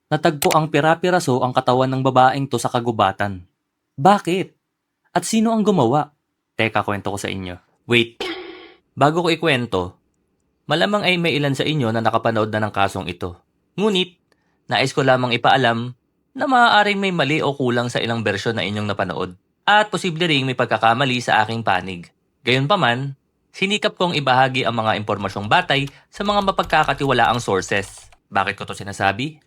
Natagpo ang pira-piraso ang katawan ng babaeng to sa kagubatan. Bakit? At sino ang gumawa? Teka, kwento ko sa inyo. Wait, bago ko ikwento, malamang ay may ilan sa inyo na nakapanood na ng kasong ito. Ngunit, nais ko lamang ipaalam na maaaring may mali o kulang sa ilang bersyon na inyong napanood. At posible ring may pagkakamali sa aking panig. Gayunpaman, sinikap kong ibahagi ang mga impormasyong batay sa mga mapagkakatiwalaang sources. Bakit ko to sinasabi?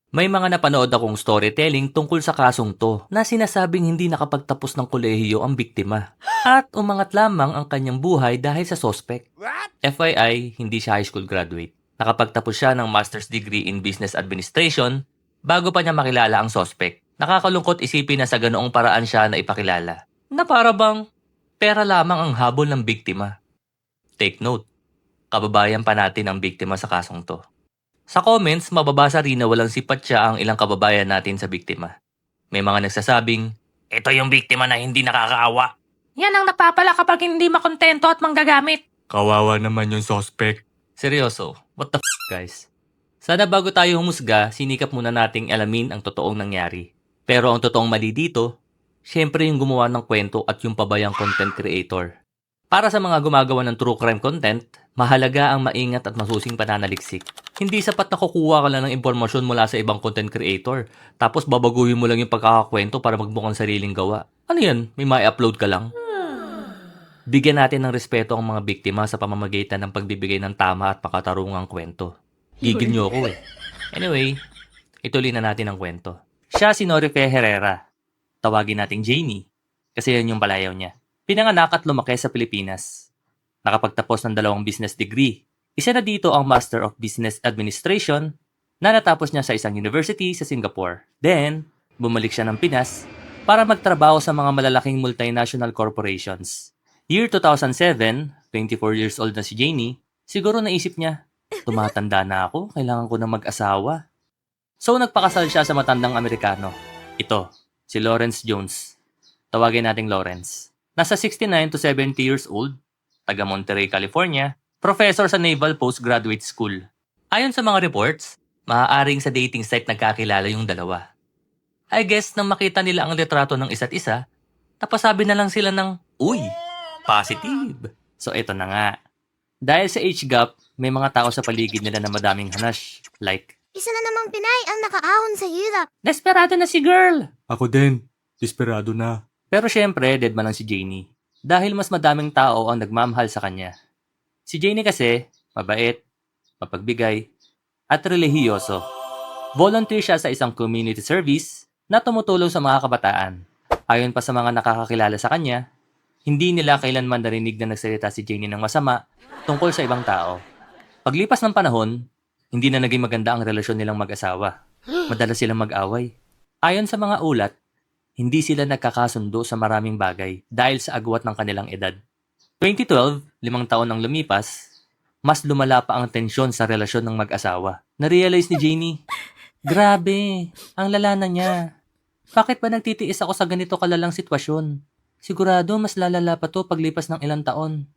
May mga napanood akong storytelling tungkol sa kasong to na sinasabing hindi nakapagtapos ng kolehiyo ang biktima at umangat lamang ang kanyang buhay dahil sa sospek. FYI, hindi siya high school graduate. Nakapagtapos siya ng master's degree in business administration bago pa niya makilala ang sospek. Nakakalungkot isipin na sa ganoong paraan siya na ipakilala. Na para bang pera lamang ang habol ng biktima. Take note, kababayan pa natin ang biktima sa kasong to. Sa comments, mababasa rin na walang sipat siya ang ilang kababayan natin sa biktima. May mga nagsasabing, ito yung biktima na hindi nakakaawa. Yan ang napapala kapag hindi makontento at manggagamit. Kawawa naman yung suspect. Seryoso, what the guys? Sana bago tayo humusga, sinikap muna nating alamin ang totoong nangyari. Pero ang totoong mali dito, syempre yung gumawa ng kwento at yung pabayang content creator. Para sa mga gumagawa ng true crime content, mahalaga ang maingat at masusing pananaliksik. Hindi sapat na kukuha ka lang ng impormasyon mula sa ibang content creator, tapos babaguhin mo lang yung pagkakakwento para magmukhang sariling gawa. Ano yan? May ma-upload ka lang? Bigyan natin ng respeto ang mga biktima sa pamamagitan ng pagbibigay ng tama at pakatarungang kwento. Gigil nyo ako eh. Anyway, ituloy na natin ang kwento. Siya si Norife Herrera. Tawagin nating Janie, kasi yan yung palayaw niya. Pinanganak at lumaki sa Pilipinas. Nakapagtapos ng 2 business degree. Isa na dito ang Master of Business Administration na natapos niya sa isang university sa Singapore. Then, bumalik siya ng Pinas para magtrabaho sa mga malalaking multinational corporations. Year 2007, 24 years old na si Janie, siguro naisip niya, tumatanda na ako, kailangan ko na mag-asawa. So nagpakasal siya sa matandang Amerikano. Ito, si Lawrence Jones. Tawagin nating Lawrence. Nasa 69 to 70 years old, taga Monterey, California, professor sa Naval Postgraduate School. Ayon sa mga reports, maaaring sa dating site nagkakilala yung dalawa. I guess nang makita nila ang litrato ng isa't isa, napasabi na lang sila ng, uy, positive. So ito na nga. Dahil sa age gap, may mga tao sa paligid nila na madaming hanash. Like, Isa na namang Pinay ang nakaahon sa hirap. Desperado na si girl. ako din, desperado na. Pero syempre, dead man lang si Janie. Dahil mas madaming tao ang nagmamahal sa kanya. Si Janie kasi, mabait, mapagbigay, at relihiyoso. Volunteer siya sa isang community service na tumutulong sa mga kabataan. Ayon pa sa mga nakakakilala sa kanya, hindi nila kailanman narinig na nagsalita si Janie ng masama tungkol sa ibang tao. Paglipas ng panahon, hindi na naging maganda ang relasyon nilang mag-asawa. Madalas silang mag-away. Ayon sa mga ulat, hindi sila nagkakasundo sa maraming bagay dahil sa agwat ng kanilang edad. 2012, 5 taon nang lumipas, mas lumala pa ang tensyon sa relasyon ng mag-asawa. Na-realize ni Janie, grabe, ang lala na niya. Bakit ba nagtitiis ako sa ganito kalalang sitwasyon? Sigurado mas lalala pa to paglipas ng ilang taon.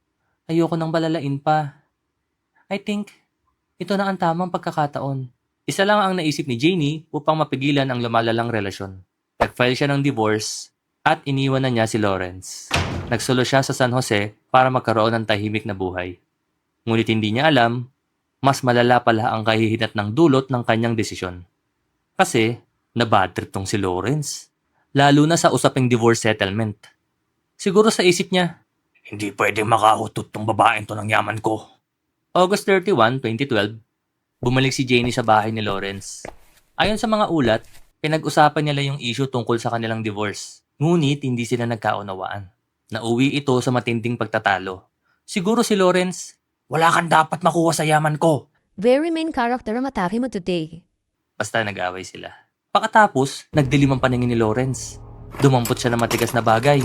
Ayoko nang balalain pa. I think, ito na ang tamang pagkakataon. Isa lang ang naisip ni Janie upang mapigilan ang lumalalang relasyon. Nag-file siya ng divorce at iniwan na niya si Lawrence. Nagsulo siya sa San Jose para magkaroon ng tahimik na buhay. Ngunit hindi niya alam, mas malala pala ang kahihinat ng dulot ng kanyang desisyon. Kasi, nabadtrip tong si Lawrence. Lalo na sa usaping divorce settlement. Siguro sa isip niya, hindi pwedeng makahutot tong babaeng to ng yaman ko. August 31, 2012, bumalik si Janie sa bahay ni Lawrence. Ayon sa mga ulat, pinag-usapan nila yung issue tungkol sa kanilang divorce. Ngunit hindi sila nagkaunawaan. Nauwi ito sa matinding pagtatalo. Siguro si Lawrence, wala kang dapat makuha sa yaman ko. Very main character ang atake mo today. Basta nag-away sila. Pakatapos, nagdilim ang paningin ni Lawrence. Dumampot siya ng matigas na bagay.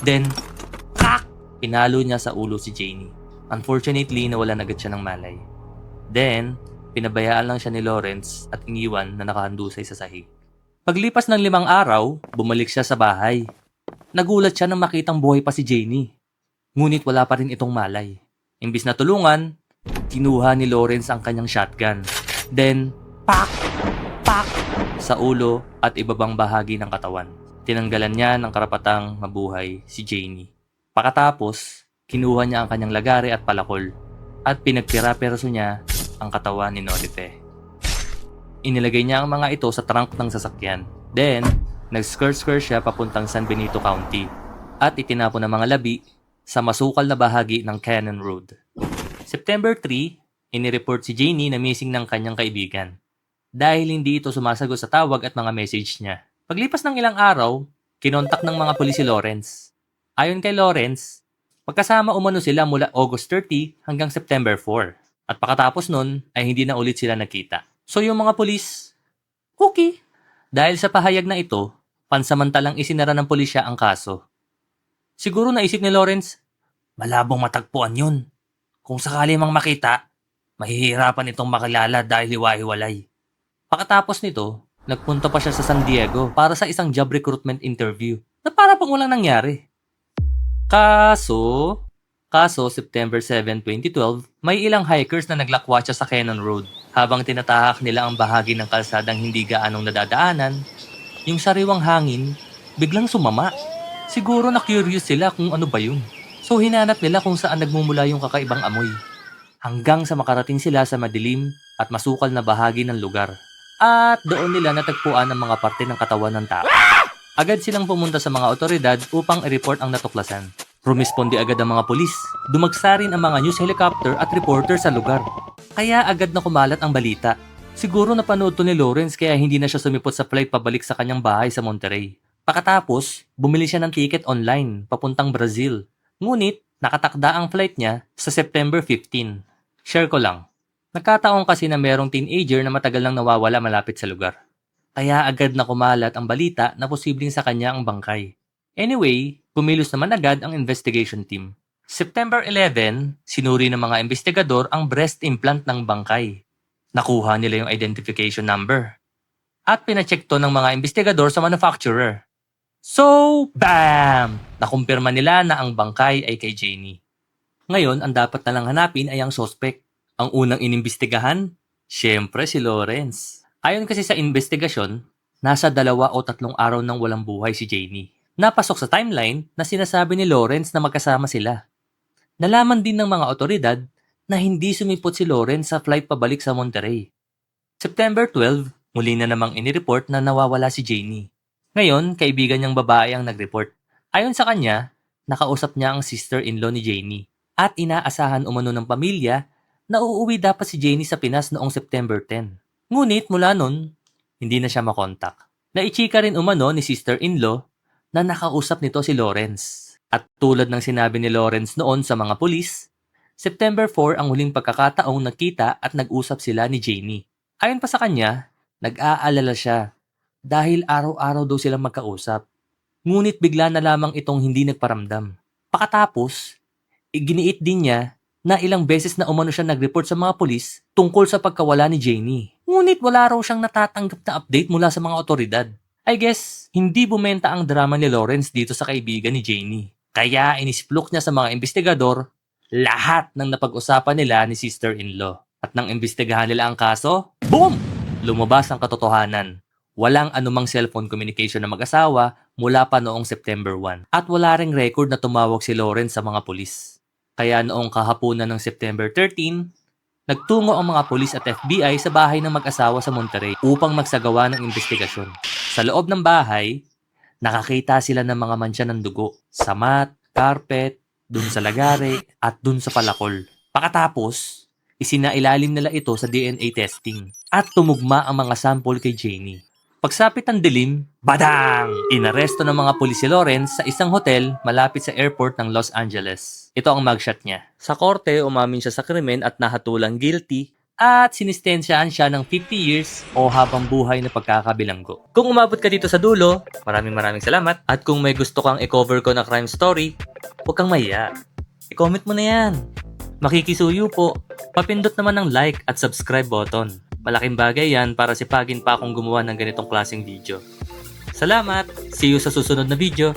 Then, krak! Pinalo niya sa ulo si Janie. Unfortunately, nawalan agad siya ng malay. Then, pinabayaan lang siya ni Lawrence at iniwan na nakahandusay sa sahig. Paglipas ng 5 araw, bumalik siya sa bahay. Nagulat siya nang makitang buhay pa si Janie. Ngunit wala pa rin itong malay. Imbis na tulungan, kinuha ni Lawrence ang kanyang shotgun. Then, pak! sinalpak. sa ulo at ibabang bahagi ng katawan. Tinanggalan niya ng karapatang mabuhay si Janie. Pakatapos, kinuha niya ang kanyang lagari at palakol at pinagpira-piraso niya ang katawan ni Noripe. Inilagay niya ang mga ito sa trunk ng sasakyan. Then, nag-skirt-skirt siya papuntang San Benito County at itinapon ang mga labi sa masukal na bahagi ng Cannon Road. September 3, inireport si Janie na missing ng kanyang kaibigan dahil hindi ito sumasagot sa tawag at mga message niya. Paglipas ng ilang araw, kinontak ng mga pulis si Lawrence. Ayon kay Lawrence, magkasama umano sila mula August 30 hanggang September 4 at pakatapos nun ay hindi na ulit sila nakita. So yung mga pulis, okay. Dahil sa pahayag na ito, pansamantalang isinara ng pulisya ang kaso. Siguro naisip ni Lawrence, malabong matagpuan yun. Kung sakali mang makita, mahihirapan itong makilala dahil hiwa-hiwalay. Pakatapos nito, nagpunta pa siya sa San Diego para sa isang job recruitment interview na para pang walang nangyari. Kaso, September 7, 2012, may ilang hikers na naglakwatsa sa Cannon Road. Habang tinatahak nila ang bahagi ng kalsadang hindi gaanong nadadaanan, yung sariwang hangin biglang sumama. Siguro na-curious sila kung ano ba yun. So hinanap nila kung saan nagmumula yung kakaibang amoy. Hanggang sa makarating sila sa madilim at masukal na bahagi ng lugar. At doon nila natagpuan ang mga parte ng katawan ng tao. Agad silang pumunta sa mga otoridad upang i-report ang natuklasan. Rumisponde agad ang mga pulis. Dumagsa rin ang mga news helicopter at reporter sa lugar. Kaya agad na kumalat ang balita. Siguro napanood to ni Lawrence kaya hindi na siya sumipot sa flight pabalik sa kanyang bahay sa Monterrey. Pakatapos, bumili siya ng ticket online papuntang Brazil. Ngunit, nakatakda ang flight niya sa September 15. Share ko lang. Nagkataon kasi na merong teenager na matagal lang nawawala malapit sa lugar. Kaya agad na kumalat ang balita na posibleng sa kanya ang bangkay. Anyway, kumilos naman agad ang investigation team. September 11, sinuri ng mga investigador ang breast implant ng bangkay. Nakuha nila yung identification number. At pinacheck to ng mga investigador sa manufacturer. So, bam! Nakumpirma nila na ang bangkay ay kay Janie. Ngayon, ang dapat na lang hanapin ay ang suspect. Ang unang inimbestigahan, syempre si Lawrence. Ayon kasi sa investigasyon, nasa 2 o 3 araw nang walang buhay si Janie. Napasok sa timeline na sinasabi ni Lawrence na magkasama sila. Nalaman din ng mga otoridad na hindi sumipot si Lawrence sa flight pabalik sa Monterrey. September 12, muli na namang inireport na nawawala si Janie. Ngayon, kaibigan niyang babae ang nag-report. Ayon sa kanya, nakausap niya ang sister-in-law ni Janie at inaasahan umano ng pamilya na uuwi dapat si Janie sa Pinas noong September 10. Ngunit mula nun, hindi na siya makontak. Naichika rin umano ni sister-in-law na nakausap nito si Lawrence. At tulad ng sinabi ni Lawrence noon sa mga pulis, September 4 ang huling pagkakataong nagkita at nag-usap sila ni Janie. Ayon pa sa kanya, nag-aalala siya dahil araw-araw daw silang magkausap. Ngunit bigla na lamang itong hindi nagparamdam. Pakatapos, iginiit din niya na ilang beses na umano siya nag-report sa mga pulis tungkol sa pagkawala ni Janie. Ngunit wala raw siyang natatanggap na update mula sa mga otoridad. I guess, hindi bumenta ang drama ni Lawrence dito sa kaibigan ni Janie. Kaya inisplok niya sa mga investigador lahat ng napag-usapan nila ni sister-in-law. At nang imbestigahan nila ang kaso, boom! Lumabas ang katotohanan. Walang anumang cellphone communication ng mag-asawa mula pa noong September 1. At wala ring record na tumawag si Lawrence sa mga pulis. Kaya noong kahapunan ng September 13, nagtungo ang mga pulis at FBI sa bahay ng mag-asawa sa Monterrey upang magsagawa ng investigasyon. Sa loob ng bahay, nakakita sila ng mga mantsa ng dugo sa mat, carpet, dun sa lagari, at dun sa palakol. Pakatapos, isinailalim nila ito sa DNA testing at tumugma ang mga sample kay Janie. Pagsapit ng dilim, badang! Inaresto ng mga pulis si Lawrence sa isang hotel malapit sa airport ng Los Angeles. Ito ang mugshot niya. Sa korte, umamin siya sa krimen at nahatulang guilty at sinistensyahan siya ng 50 years o habang buhay na pagkakabilanggo. Kung umabot ka dito sa dulo, maraming salamat. At kung may gusto kang i-cover ko na crime story, huwag kang mahiya. I-comment mo na yan. Makikisuyo po. Papindot naman ng like at subscribe button. Malaking bagay yan para sipagin pa akong gumawa ng ganitong klaseng video. Salamat! See you sa susunod na video!